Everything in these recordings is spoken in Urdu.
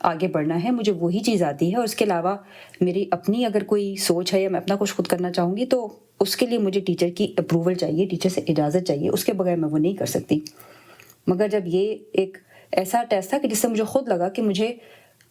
آگے بڑھنا ہے, مجھے وہی چیز آتی ہے, اور اس کے علاوہ میری اپنی اگر کوئی سوچ ہے یا میں اپنا کچھ خود کرنا چاہوں گی تو اس کے لیے مجھے ٹیچر کی اپروول چاہیے, ٹیچر سے اجازت چاہیے, اس کے بغیر میں وہ نہیں کر سکتی. مگر جب یہ ایک ایسا ٹیسٹ تھا کہ جس سے مجھے خود لگا کہ مجھے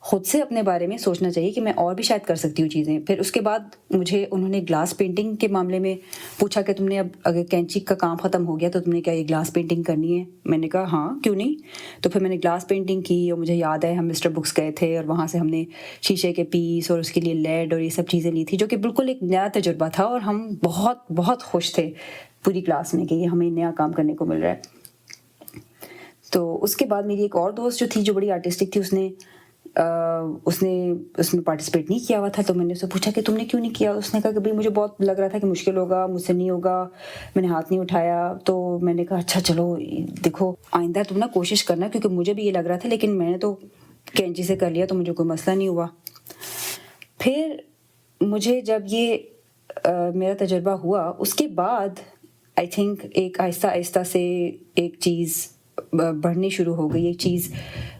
خود سے اپنے بارے میں سوچنا چاہیے کہ میں اور بھی شاید کر سکتی ہوں چیزیں. پھر اس کے بعد مجھے انہوں نے گلاس پینٹنگ کے معاملے میں پوچھا کہ تم نے اب اگر کینچی کا کام ختم ہو گیا تو تم نے کیا یہ گلاس پینٹنگ کرنی ہے. میں نے کہا ہاں کیوں نہیں. تو پھر میں نے گلاس پینٹنگ کی, اور مجھے یاد ہے ہم مسٹر بکس گئے تھے اور وہاں سے ہم نے شیشے کے پیس اور اس کے لیے لیڈ اور یہ سب چیزیں لی تھی, جو کہ بالکل ایک نیا تجربہ تھا, اور ہم بہت بہت خوش تھے پوری کلاس میں کہ یہ ہمیں نیا کام کرنے کو مل رہا ہے. تو اس کے بعد میری ایک اور دوست جو تھی جو بڑی آرٹسٹک تھی, اس نے اس میں پارٹیسپیٹ نہیں کیا ہوا تھا. تو میں نے اس سے پوچھا کہ تم نے کیوں نہیں کیا. اس نے کہا کہ بھائی مجھے بہت لگ رہا تھا کہ مشکل ہوگا, مجھ سے نہیں ہوگا, میں نے ہاتھ نہیں اٹھایا. تو میں نے کہا اچھا چلو دیکھو آئندہ تم نا کوشش کرنا, کیونکہ مجھے بھی یہ لگ رہا تھا لیکن میں نے تو کینچی سے کر لیا تو مجھے کوئی مسئلہ نہیں ہوا. پھر مجھے جب یہ میرا تجربہ ہوا اس کے بعد آئی تھنک ایک آہستہ آہستہ سے ایک چیز بڑھنی شروع ہو گئی, ایک چیز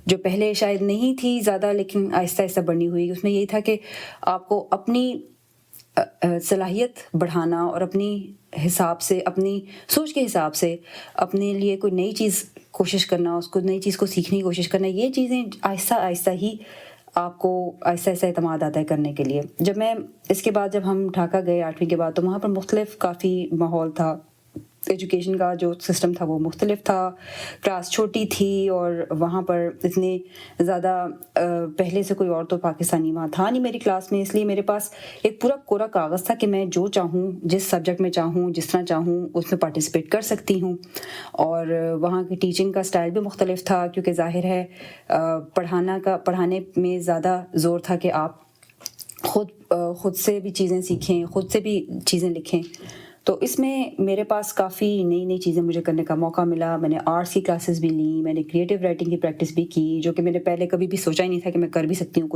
جو پہلے شاید نہیں تھی زیادہ لیکن آہستہ آہستہ بڑھنی ہوئی. اس میں یہی تھا کہ آپ کو اپنی صلاحیت بڑھانا اور اپنی حساب سے, اپنی سوچ کے حساب سے اپنے لیے کوئی نئی چیز کوشش کرنا, اس کو نئی چیز کو سیکھنے کی کوشش کرنا, یہ چیزیں آہستہ آہستہ ہی آپ کو آہستہ آہستہ اعتماد آتا ہے کرنے کے لیے. جب میں اس کے بعد جب ہم ڈھاکہ گئے 8ویں کے بعد تو وہاں پر مختلف کافی ماحول تھا, ایجوکیشن کا جو سسٹم تھا وہ مختلف تھا, کلاس چھوٹی تھی اور وہاں پر اتنے زیادہ پہلے سے کوئی اور تو پاکستانی وہاں تھا نہیں میری کلاس میں, اس لیے میرے پاس ایک پورا کوڑا کاغذ تھا کہ میں جو چاہوں, جس سبجیکٹ میں چاہوں, جس طرح چاہوں اس میں پارٹیسپیٹ کر سکتی ہوں. اور وہاں کی ٹیچنگ کا سٹائل بھی مختلف تھا, کیونکہ ظاہر ہے پڑھانے میں زیادہ زور تھا کہ آپ خود سے بھی چیزیں سیکھیں, خود سے بھی چیزیں لکھیں. تو اس میں میرے پاس کافی نئی نئی چیزیں مجھے کرنے کا موقع ملا. میں نے آرٹس کی کلاسز بھی لیں, میں نے کریٹیو رائٹنگ کی پریکٹس بھی کی, جو کہ میں نے پہلے کبھی بھی سوچا ہی نہیں تھا کہ میں کر بھی سکتی ہوں.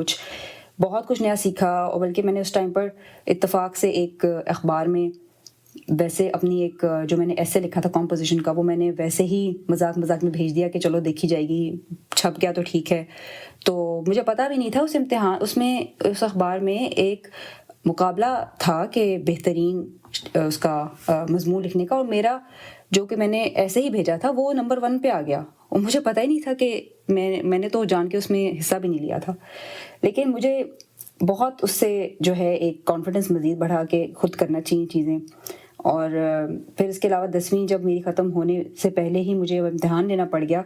بہت کچھ نیا سیکھا. اور بلکہ میں نے اس ٹائم پر اتفاق سے ایک اخبار میں ویسے اپنی ایک جو میں نے ایسے لکھا تھا کمپوزیشن کا, وہ میں نے ویسے ہی مذاق میں بھیج دیا کہ چلو دیکھی جائے گی, چھپ گیا تو ٹھیک ہے. تو مجھے پتہ بھی نہیں تھا اس اخبار میں ایک مقابلہ تھا کہ بہترین اس کا مضمون لکھنے کا, اور میرا جو کہ میں نے ایسے ہی بھیجا تھا وہ نمبر 1 پہ آ گیا. اور مجھے پتہ ہی نہیں تھا کہ میں نے تو جان کے اس میں حصہ بھی نہیں لیا تھا, لیکن مجھے بہت اس سے جو ہے ایک کانفیڈنس مزید بڑھا کہ خود کرنا چاہیے چیزیں. اور پھر اس کے علاوہ 10ویں جب میری ختم ہونے سے پہلے ہی مجھے امتحان لینا پڑ گیا,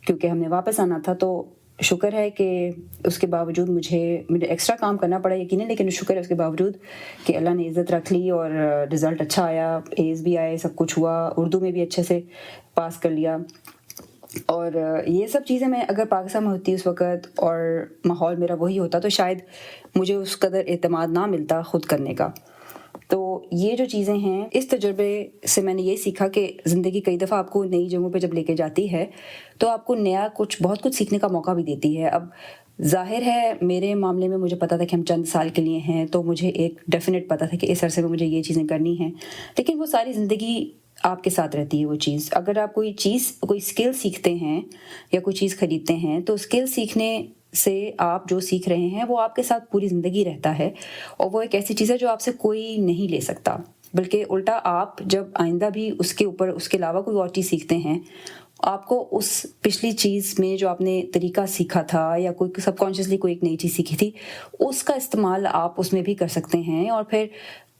کیونکہ ہم نے واپس آنا تھا. تو شکر ہے کہ اس کے باوجود مجھے ایکسٹرا کام کرنا پڑا یقیناً, لیکن شکر ہے اس کے باوجود کہ اللہ نے عزت رکھ لی اور رزلٹ اچھا آیا, ایز بھی آئے, سب کچھ ہوا, اردو میں بھی اچھے سے پاس کر لیا. اور یہ سب چیزیں میں اگر پاکستان میں ہوتی اس وقت اور ماحول میرا وہی ہوتا تو شاید مجھے اس قدر اعتماد نہ ملتا خود کرنے کا. تو یہ جو چیزیں ہیں, اس تجربے سے میں نے یہ سیکھا کہ زندگی کئی دفعہ آپ کو نئی جگہوں پہ جب لے کے جاتی ہے تو آپ کو بہت کچھ سیکھنے کا موقع بھی دیتی ہے. اب ظاہر ہے میرے معاملے میں مجھے پتا تھا کہ ہم چند سال کے لیے ہیں, تو مجھے ایک ڈیفینیٹ پتا تھا کہ اس عرصے میں مجھے یہ چیزیں کرنی ہیں, لیکن وہ ساری زندگی آپ کے ساتھ رہتی ہے وہ چیز. اگر آپ کوئی اسکل سیکھتے ہیں یا کوئی چیز خریدتے ہیں تو اسکل سیکھنے سے آپ جو سیکھ رہے ہیں وہ آپ کے ساتھ پوری زندگی رہتا ہے, اور وہ ایک ایسی چیز ہے جو آپ سے کوئی نہیں لے سکتا. بلکہ الٹا آپ جب آئندہ بھی اس کے علاوہ کوئی اور چیز سیکھتے ہیں, آپ کو اس پچھلی چیز میں جو آپ نے طریقہ سیکھا تھا یا کوئی سب کانشیسلی کوئی ایک نئی چیز سیکھی تھی, اس کا استعمال آپ اس میں بھی کر سکتے ہیں, اور پھر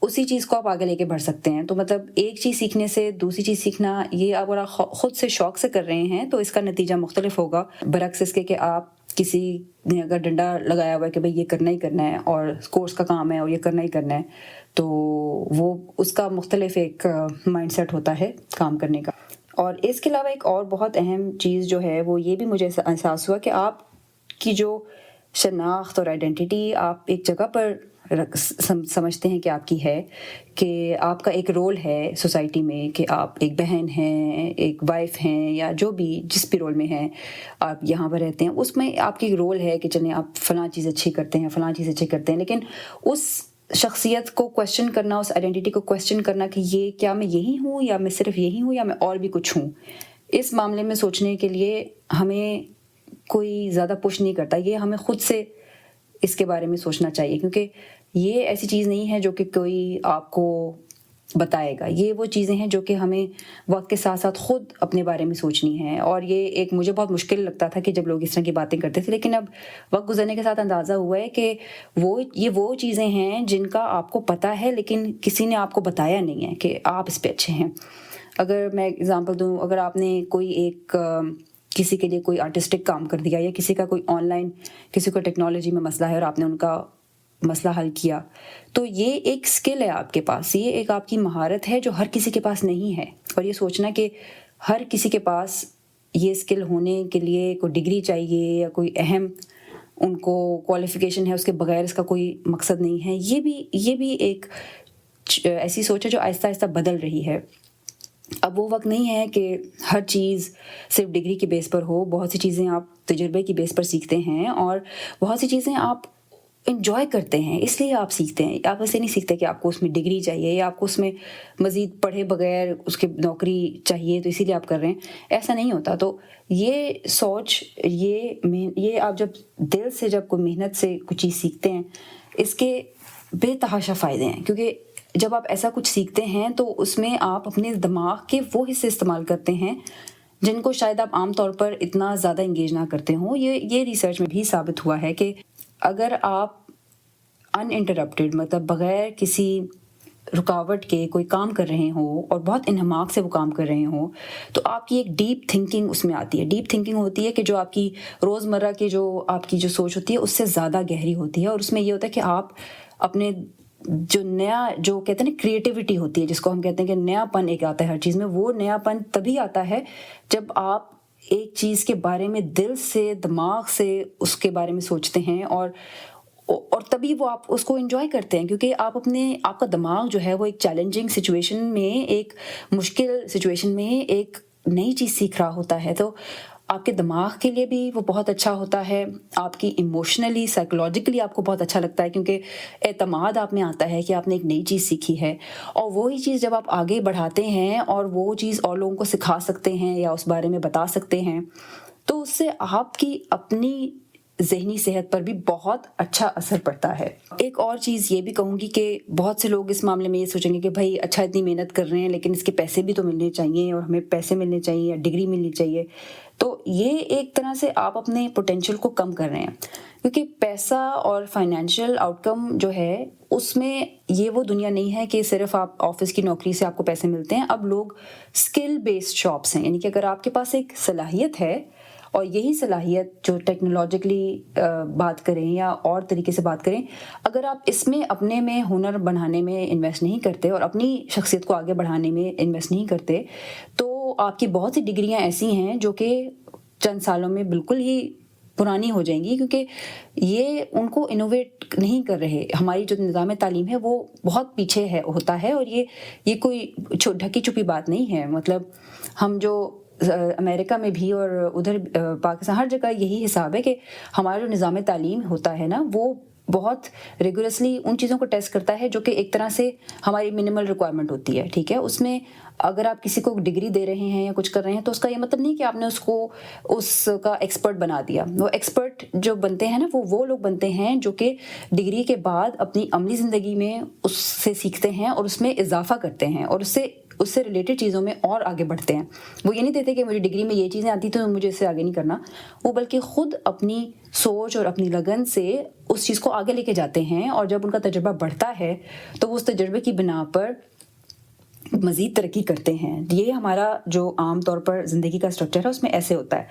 اسی چیز کو آپ آگے لے کے بڑھ سکتے ہیں. تو مطلب ایک چیز سیکھنے سے دوسری چیز سیکھنا, یہ اگر آپ خود سے شوق سے کر رہے ہیں تو اس کا نتیجہ مختلف ہوگا, برعکس اس کے کہ آپ کسی نے اگر ڈنڈا لگایا ہوا ہے کہ بھائی یہ کرنا ہی کرنا ہے اور کورس کا کام ہے اور یہ کرنا ہی کرنا ہے, تو وہ اس کا مختلف ایک مائنڈ سیٹ ہوتا ہے کام کرنے کا. اور اس کے علاوہ ایک اور بہت اہم چیز جو ہے وہ یہ بھی مجھے احساس ہوا کہ آپ کی جو شناخت اور آئیڈینٹی آپ ایک جگہ پر سمجھتے ہیں کہ آپ کی ہے, کہ آپ کا ایک رول ہے سوسائٹی میں, کہ آپ ایک بہن ہیں, ایک وائف ہیں, یا جو بھی جس بھی رول میں ہیں آپ یہاں پر رہتے ہیں, اس میں آپ کی رول ہے کہ چلیں آپ فلاں چیز اچھی کرتے ہیں, فلاں چیز اچھی کرتے ہیں. لیکن اس شخصیت کو کویسچن کرنا, اس آئیڈینٹی کو کویسچن کرنا کہ یہ کیا میں یہی ہوں یا میں صرف یہی ہوں یا میں اور بھی کچھ ہوں, اس معاملے میں سوچنے کے لیے ہمیں کوئی زیادہ پش نہیں کرتا. یہ ہمیں خود سے اس کے بارے میں سوچنا چاہیے, کیونکہ یہ ایسی چیز نہیں ہے جو کہ کوئی آپ کو بتائے گا. یہ وہ چیزیں ہیں جو کہ ہمیں وقت کے ساتھ ساتھ خود اپنے بارے میں سوچنی ہیں. اور یہ ایک مجھے بہت مشکل لگتا تھا کہ جب لوگ اس طرح کی باتیں کرتے تھے, لیکن اب وقت گزرنے کے ساتھ اندازہ ہوا ہے کہ یہ وہ چیزیں ہیں جن کا آپ کو پتہ ہے لیکن کسی نے آپ کو بتایا نہیں ہے کہ آپ اس پہ اچھے ہیں. اگر میں اگزامپل دوں, اگر آپ نے کوئی ایک کسی کے لیے کوئی آرٹسٹک کام کر دیا, یا کسی کا کوئی آن لائن کسی کو ٹیکنالوجی میں مسئلہ ہے اور آپ نے ان کا مسئلہ حل کیا, تو یہ ایک اسکل ہے آپ کے پاس, یہ ایک آپ کی مہارت ہے جو ہر کسی کے پاس نہیں ہے. اور یہ سوچنا کہ ہر کسی کے پاس یہ اسکل ہونے کے لیے کوئی ڈگری چاہیے یا کوئی اہم ان کو کوالیفیکیشن ہے, اس کے بغیر اس کا کوئی مقصد نہیں ہے, یہ بھی ایک ایسی سوچ ہے جو آہستہ آہستہ بدل رہی ہے. اب وہ وقت نہیں ہے کہ ہر چیز صرف ڈگری کے بیس پر ہو. بہت سی چیزیں آپ تجربے کی بیس پر سیکھتے ہیں, اور بہت سی چیزیں آپ انجوائے کرتے ہیں اس لیے آپ سیکھتے ہیں. آپ ایسے نہیں سیکھتے کہ آپ کو اس میں ڈگری چاہیے یا آپ کو اس میں مزید پڑھے بغیر اس کے نوکری چاہیے تو اسی لیے آپ کر رہے ہیں. ایسا نہیں ہوتا. تو یہ سوچ, یہ آپ جب دل سے جب کوئی محنت سے کچھ چیز سیکھتے ہیں, اس کے بے تحاشا فائدے ہیں. کیونکہ جب آپ ایسا کچھ سیکھتے ہیں تو اس میں آپ اپنے دماغ کے وہ حصے استعمال کرتے ہیں جن کو شاید آپ عام طور پر اتنا زیادہ انگیج نہ کرتے ہوں. یہ ریسرچ میں بھی ثابت ہوا ہے کہ اگر آپ ان انٹرپٹیڈ, مطلب بغیر کسی رکاوٹ کے کوئی کام کر رہے ہوں اور بہت انہماک سے وہ کام کر رہے ہوں, تو آپ کی ایک ڈیپ تھنکنگ اس میں آتی ہے. ڈیپ تھنکنگ ہوتی ہے کہ جو آپ کی روزمرہ کی جو آپ کی جو سوچ ہوتی ہے اس سے زیادہ گہری ہوتی ہے. اور اس میں یہ ہوتا ہے کہ آپ اپنے جو نیا, جو کہتے ہیں نا کریٹیوٹی ہوتی ہے, جس کو ہم کہتے ہیں کہ نیا پن ایک آتا ہے ہر چیز میں, وہ نیا پن تبھی آتا ہے جب آپ ایک چیز کے بارے میں دل سے, دماغ سے اس کے بارے میں سوچتے ہیں, اور تبھی وہ آپ اس کو انجوائے کرتے ہیں. کیونکہ آپ کا دماغ جو ہے وہ ایک چیلنجنگ سچویشن میں, ایک مشکل سچویشن میں ایک نئی چیز سیکھ رہا ہوتا ہے. تو آپ کے دماغ کے لیے بھی وہ بہت اچھا ہوتا ہے, آپ کی ایموشنلی, سائیکولوجیکلی آپ کو بہت اچھا لگتا ہے, کیونکہ اعتماد آپ میں آتا ہے کہ آپ نے ایک نئی چیز سیکھی ہے. اور وہی چیز جب آپ آگے بڑھاتے ہیں اور وہ چیز اور لوگوں کو سکھا سکتے ہیں یا اس بارے میں بتا سکتے ہیں, تو اس سے آپ کی اپنی ذہنی صحت پر بھی بہت اچھا اثر پڑتا ہے. ایک اور چیز یہ بھی کہوں گی کہ بہت سے لوگ اس معاملے میں یہ سوچیں گے کہ بھائی اچھا اتنی محنت کر رہے ہیں لیکن اس کے پیسے بھی تو ملنے چاہیے, اور ہمیں پیسے ملنے چاہیے یا ڈگری ملنی چاہیے. تو یہ ایک طرح سے آپ اپنے پوٹینشیل کو کم کر رہے ہیں, کیونکہ پیسہ اور فائنینشیل آؤٹ کم جو ہے اس میں یہ وہ دنیا نہیں ہے کہ صرف آپ آفس کی نوکری سے آپ کو پیسے ملتے ہیں. اب لوگ اسکل بیسڈ شاپس ہیں, یعنی کہ اگر آپ کے پاس ایک صلاحیت ہے, اور یہی صلاحیت جو ٹیکنالوجیکلی بات کریں یا اور طریقے سے بات کریں, اگر آپ اس میں اپنے میں ہنر بڑھانے میں انویسٹ نہیں کرتے اور اپنی شخصیت کو آگے بڑھانے میں انویسٹ نہیں کرتے, تو آپ کی بہت سی ڈگریاں ایسی ہیں جو کہ چند سالوں میں بالکل ہی پرانی ہو جائیں گی, کیونکہ یہ ان کو انوویٹ نہیں کر رہے. ہماری جو نظام تعلیم ہے وہ بہت پیچھے ہوتا ہے, اور یہ کوئی ڈھکی چھپی بات نہیں ہے. مطلب ہم جو امریکہ میں بھی اور ادھر پاکستان, ہر جگہ یہی حساب ہے کہ ہمارا جو نظام تعلیم ہوتا ہے نا, وہ بہت ریگولرسلی ان چیزوں کو ٹیسٹ کرتا ہے جو کہ ایک طرح سے ہماری منیمل ریکوائرمنٹ ہوتی ہے. ٹھیک ہے, اس میں اگر آپ کسی کو ڈگری دے رہے ہیں یا کچھ کر رہے ہیں تو اس کا یہ مطلب نہیں کہ آپ نے اس کو اس کا ایکسپرٹ بنا دیا. وہ ایکسپرٹ جو بنتے ہیں نا, وہ لوگ بنتے ہیں جو کہ ڈگری کے بعد اپنی عملی زندگی میں اس سے سیکھتے ہیں اور اس میں اضافہ کرتے ہیں, اور اس سے ریلیٹڈ چیزوں میں اور آگے بڑھتے ہیں. وہ یہ نہیں دیتے کہ مجھے ڈگری میں یہ چیزیں آتی تو مجھے اس سے آگے نہیں کرنا, وہ بلکہ خود اپنی سوچ اور اپنی لگن سے اس چیز کو آگے لے کے جاتے ہیں, اور جب ان کا تجربہ بڑھتا ہے تو وہ اس تجربے کی بنا پر مزید ترقی کرتے ہیں. یہ ہمارا جو عام طور پر زندگی کا اسٹرکچر ہے اس میں ایسے ہوتا ہے.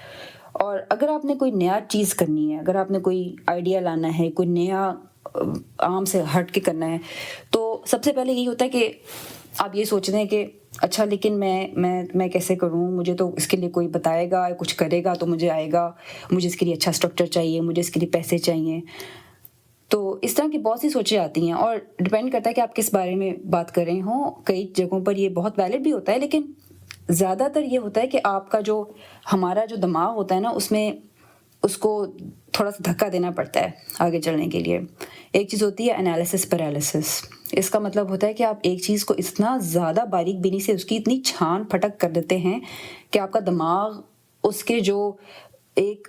اور اگر آپ نے کوئی نیا چیز کرنی ہے, اگر آپ نے کوئی آئیڈیا لانا ہے, کوئی نیا عام سے ہٹ کے کرنا ہے, تو سب سے پہلے یہی ہوتا ہے کہ آپ یہ سوچ رہے ہیں کہ اچھا لیکن میں کیسے کروں, مجھے تو اس کے لیے کوئی بتائے گا, کچھ کرے گا تو مجھے آئے گا, مجھے اس کے لیے اچھا اسٹرکچر چاہیے, مجھے اس کے لیے پیسے چاہیے. تو اس طرح کی بہت سی سوچیں آتی ہیں, اور ڈپینڈ کرتا ہے کہ آپ کس بارے میں بات کر رہے ہوں. کئی جگہوں پر یہ بہت ویلڈ بھی ہوتا ہے, لیکن زیادہ تر یہ ہوتا ہے کہ آپ کا جو ہمارا جو دماغ ہوتا ہے نا, اس میں اس کو تھوڑا سا دھکا دینا پڑتا ہے آگے چلنے کے لیے. ایک چیز ہوتی ہے انالیسس پیرالسس. اس کا مطلب ہوتا ہے کہ آپ ایک چیز کو اتنا زیادہ باریک بینی سے اس کی اتنی چھان پھٹک کر دیتے ہیں کہ آپ کا دماغ اس کے جو ایک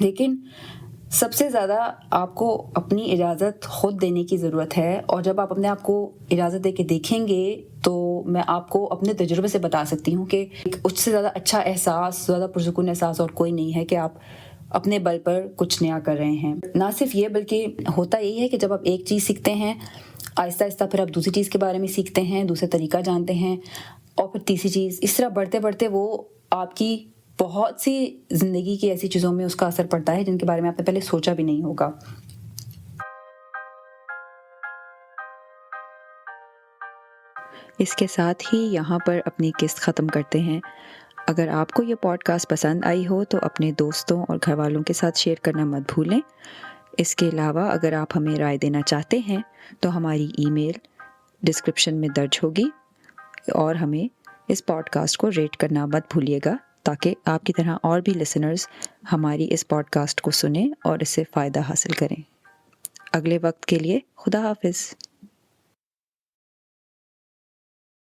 لیکن سب سے زیادہ آپ کو اپنی اجازت خود دینے کی ضرورت ہے، اور جب آپ اپنے آپ کو اجازت دے کے دیکھیں گے تو میں آپ کو اپنے تجربے سے بتا سکتی ہوں کہ اس سے زیادہ اچھا احساس، زیادہ پرسکون احساس اور کوئی نہیں ہے کہ آپ اپنے بل پر کچھ نیا کر رہے ہیں۔ نہ صرف یہ بلکہ ہوتا یہی ہے کہ جب آپ ایک چیز سیکھتے ہیں، آہستہ آہستہ پھر آپ دوسری چیز کے بارے میں سیکھتے ہیں، دوسرا طریقہ جانتے ہیں، اور پھر تیسری چیز، اس طرح بڑھتے بڑھتے وہ آپ کی بہت سی زندگی کی ایسی چیزوں میں اس کا اثر پڑتا ہے جن کے بارے میں آپ نے پہلے سوچا بھی نہیں ہوگا۔ اس کے ساتھ ہی یہاں پر اپنی قسط ختم کرتے ہیں۔ اگر آپ کو یہ پوڈ کاسٹ پسند آئی ہو تو اپنے دوستوں اور گھر والوں کے ساتھ شیئر کرنا مت بھولیں۔ اس کے علاوہ اگر آپ ہمیں رائے دینا چاہتے ہیں تو ہماری ای میل ڈسکرپشن میں درج ہوگی، اور ہمیں اس پوڈ کاسٹ کو ریٹ کرنا مت بھولیے گا تاکہ آپ کی طرح اور بھی لسنرز ہماری اس پوڈ کاسٹ کو سنیں اور اس سے فائدہ حاصل کریں۔ اگلے وقت کے لیے خدا حافظ۔